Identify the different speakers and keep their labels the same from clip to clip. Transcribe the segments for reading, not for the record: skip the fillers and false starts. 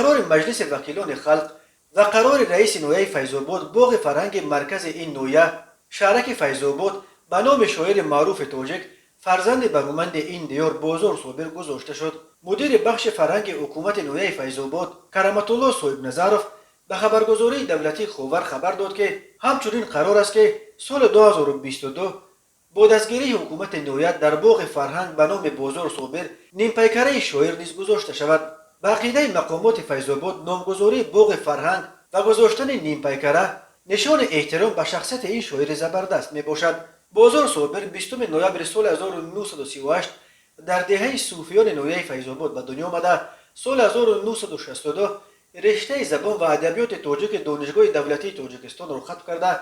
Speaker 1: قرار مجلس وکیلان خلق و قرار رئیس نویه فیض‌آباد باغ فرهنگ مرکز این نویه شهرک فیض‌آباد به نام شاعر معروف تاجیک فرزند برومند این دیار بازار صابر گذاشته شد. مدیر بخش فرهنگ حکومت نویه فیض‌آباد کرامت الله صاحب نظرов به خبرگزاری دولتی خاور خبر داد که همچنین قرار است که سال 2022 با دستگیری حکومت نویه در باغ فرهنگ به نام بازار صابر نیمپیکره شاعر نیز گذاشته شود. به عقیده مقامات فیض‌آباد نامگذاری باغ فرهنگ و گذاشتن نیمپیکره نشان احترام به شخصیت این شاعر زبردست می باشد. بازار صابر 20 نوامبر سال 1938 در دهه صوفیان نویه فیض‌آباد به دنیا آمده. سال 1962 رشته زبان و ادبیات تاجیک دانشگاه دولتی تاجیکستان را ختم کرده.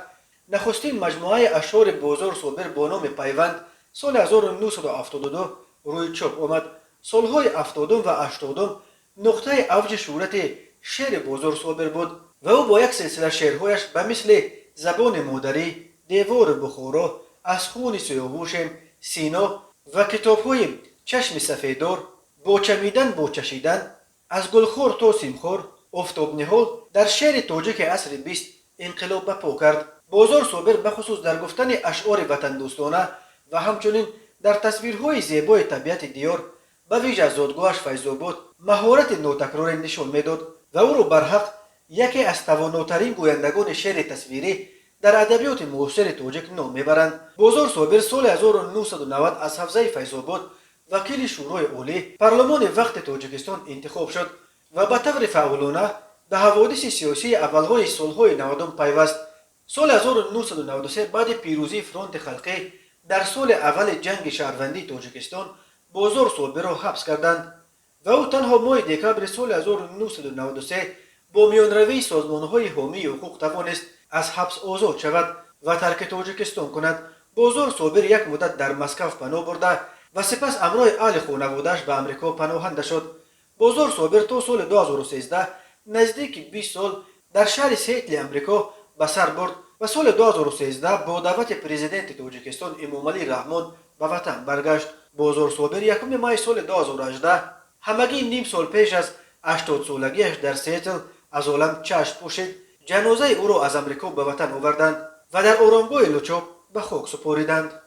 Speaker 1: نخستین مجموعه اشعار بازار صابر با نام پیوند سال 1972 روی چاپ آمد. سالهای 70 و 80 نقطه اوج شهرت شعر بازار صابر بود و او با یک سلسله شعرهایش به مثل زبان مادری، دیوار بخارا، از خون سیاوشم، سینا و کتاب‌های چشم سفیدار، با چمیدن با چشیدن، از گلخور تا سیمخور، آفتاب نهال در شعر تاجیک عصر 20 انقلاب برپا کرد. بازار صابر بخصوص در گفتن اشعار وطن دوستانه و همچنین در تصویرهای زیبای طبیعت دیار به ویژه از زادگاهش فیض‌آباد مهارت ناتکرار نشان میداد و او را برحق یکی از تواناترین گویندگان شعر تصویری در ادبیات معاصر تاجیک نام میبرند. بازار صابر سال 1990 از حوزه فیض‌آباد وکیل شورای عالی پارلمان وقت تاجیکستان انتخاب شد و به طور فعالانه به حوادث سیاسی اولهای سالهای 90 پیوست. سال 1993 بعد پیروزی فرانت خلقی در سال اول جنگ شهروندی تاجیکستان بازار صابر را حبس کردند و او تنها ماه دکبر سال 1993 با میانروی سازمانهای حامی حقوق توانست از حبس آزاد شود و ترک تاجیکستان کند. بازار صابر یک مدت در مسکو پناه برده و سپس همراه اهل خانواده‌اش به امریکا پناهنده شد. بازار صابر تا سال 2013 نزدیک 20 سال در شهر سیتل امریکا به سر برد و سال 2013 با دعوت پرزیدنت تاجیکستان امامعلی رحمان به وطن برگشت. بازار صابر یکم ماه سال 2018 همگی نیم سال پیش از 80 سالگیش در سیتل از عالم چشم پوشید. جنازه او را از امریکا به وطن آوردند و در آرامگاه لوچاپ به خاک سپاریدند.